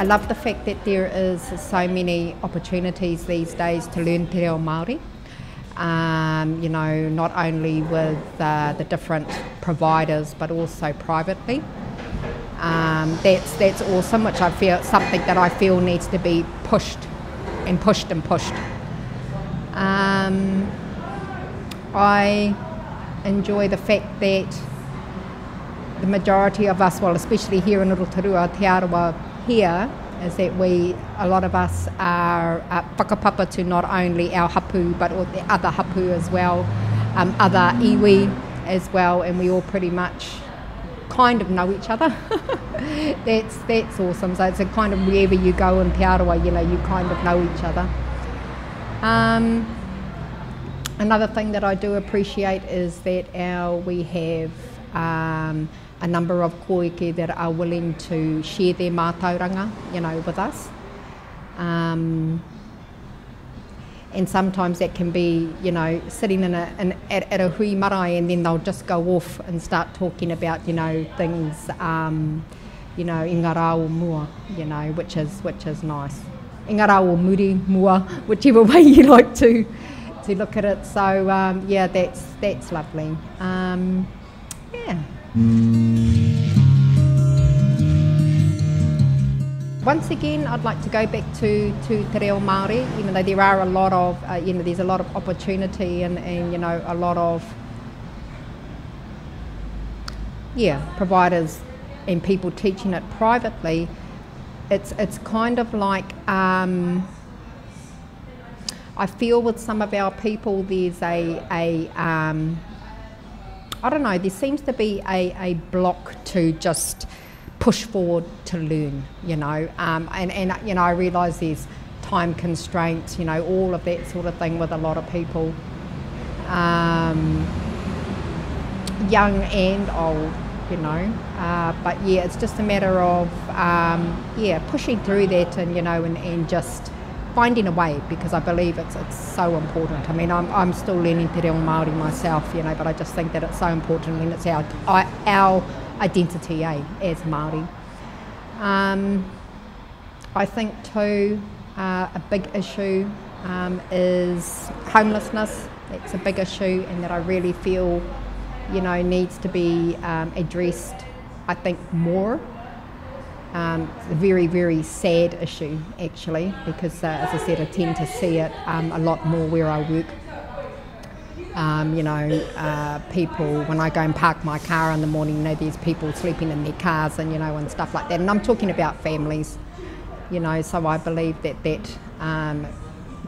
love the fact that there is so many opportunities these days to learn te reo Māori. You know, not only with the different providers, but also privately. That's awesome, which I feel something that I feel needs to be pushed and pushed and pushed. I enjoy the fact that the majority of us, well, especially here in Rotorua, Te Arawa here, is that a lot of us are whakapapa to not only our hapu, but all the other hapu as well, other iwi as well, and we all pretty much kind of know each other. That's awesome. So it's a kind of wherever you go in Te Arawa, you know, you kind of know each other. Another thing that I do appreciate is that we have a number of koike that are willing to share their mātauranga, you know, with us. And sometimes that can be, you know, sitting at a hui marae, and then they'll just go off and start talking about, you know, things, you know, ingara o mua, you know, which is nice. Ingara o muri, mua, whichever way you like to look at it. So yeah, that's lovely. Yeah. Once again, I'd like to go back to te reo Māori, even though there are a lot of, you know, there's a lot of opportunity and you know, a lot of, yeah, providers and people teaching it privately. It's kind of like, I feel with some of our people there's I don't know, there seems to be a block to just push forward to learn, you know, and you know, I realise there's time constraints, you know, all of that sort of thing with a lot of people, young and old, you know, but yeah, it's just a matter of, yeah, pushing through that and, you know, and just finding a way, because I believe it's so important. I mean, I'm still learning te reo Māori myself, you know, but I just think that it's so important, and it's our identity, as Māori. I think too, a big issue is homelessness. It's a big issue, and that I really feel, you know, needs to be addressed, I think, more. It's a very, very sad issue, actually, because as I said, I tend to see it a lot more where I work. You know, people, when I go and park my car in the morning, you know, there's people sleeping in their cars and, you know, and stuff like that. And I'm talking about families, you know, so I believe that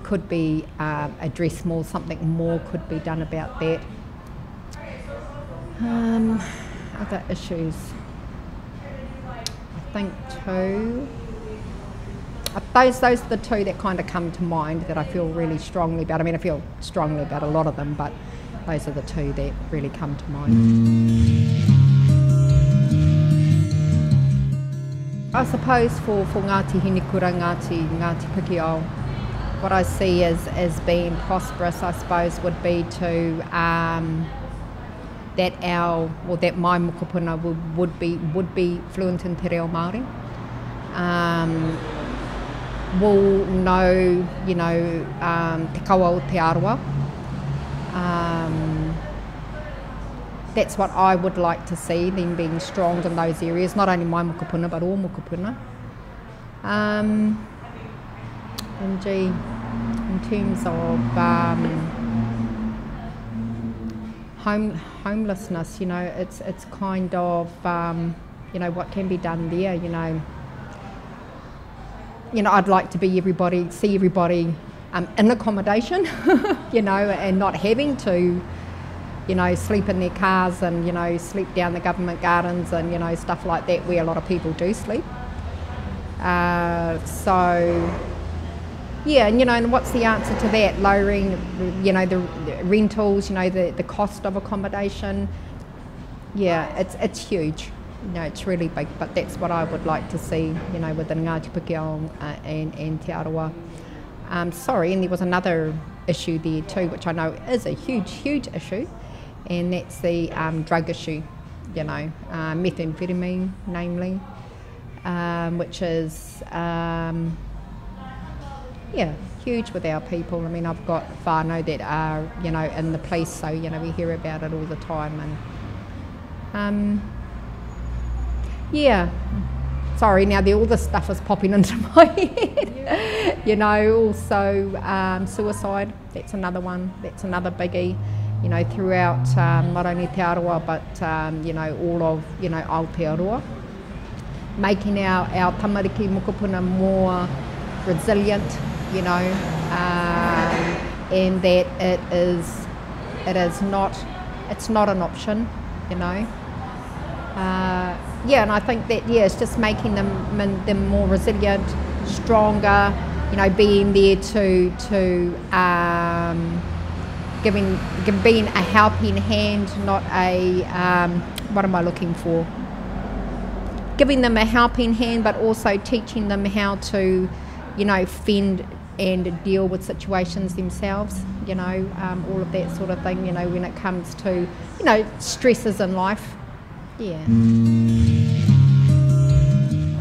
could be addressed more, something more could be done about that. Other issues. I think too, those are the two that kind of come to mind that I feel really strongly about. I mean, I feel strongly about a lot of them, but those are the two that really come to mind. I suppose for Ngāti Hinekura, Ngāti Pūkeo, what I see as being prosperous, I suppose, would be to that my mokopuna would be fluent in te reo Māori. Will know, you know, te kaua o te Arawa. That's what I would like to see, them being strong in those areas, not only my mokopuna, but all mokopuna. And gee, in terms of homelessness, you know, it's kind of, you know, what can be done there, you know. You know, I'd like to see everybody in accommodation, you know, and not having to, you know, sleep in their cars and, you know, sleep down the government gardens and, you know, stuff like that, where a lot of people do sleep. So, yeah, and, you know, and what's the answer to that? Lowering, you know, the rentals, you know, the cost of accommodation. Yeah, it's huge. You know, it's really big, but that's what I would like to see, you know, within Ngāti Pūkeo and Te Arawa. Sorry, and there was another issue there too, which I know is a huge, huge issue, and that's the drug issue, you know, methamphetamine, namely. which is yeah, huge with our people. I mean, I've got whānau that are, you know, in the police, so, you know, we hear about it all the time. And yeah, sorry, now all this stuff is popping into my head. You know, also suicide, that's another one, that's another biggie, you know, throughout not only Te Arawa, but, you know, all of, you know, Aotearoa. Making our tamariki mokopuna more resilient, you know, and that it's not an option, you know. Yeah, and I think that, yeah, it's just making them more resilient, stronger, you know, being there to being a helping hand, not a what am I looking for? Giving them a helping hand, but also teaching them how to, you know, fend and deal with situations themselves, you know, all of that sort of thing, you know, when it comes to, you know, stresses in life. Yeah.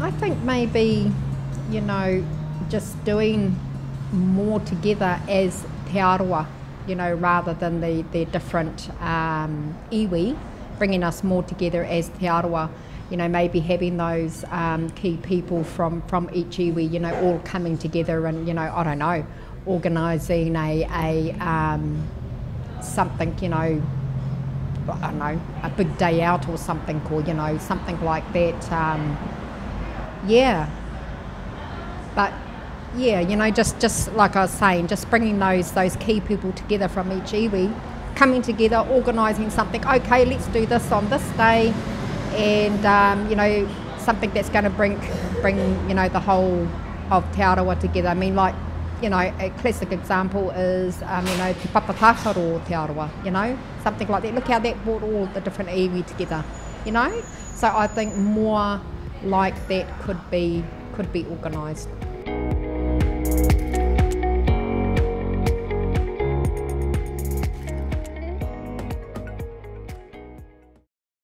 I think maybe, you know, just doing more together as Te Arawa, you know, rather than the different iwi, bringing us more together as Te Arawa. You know, maybe having those key people from each iwi, you know, all coming together and, you know, I don't know, organising a something, you know, I don't know, a big day out or something, or, you know, something like that. Yeah. But yeah, you know, just like I was saying, just bringing those key people together from each iwi, coming together, organising something. Okay, let's do this on this day. And you know, something that's going to bring you know, the whole of Te Arawa together. I mean, like, you know, a classic example is you know, Te Papatakaro Te Arawa, you know, something like that. Look how that brought all the different iwi together, you know. So I think more like that could be organised.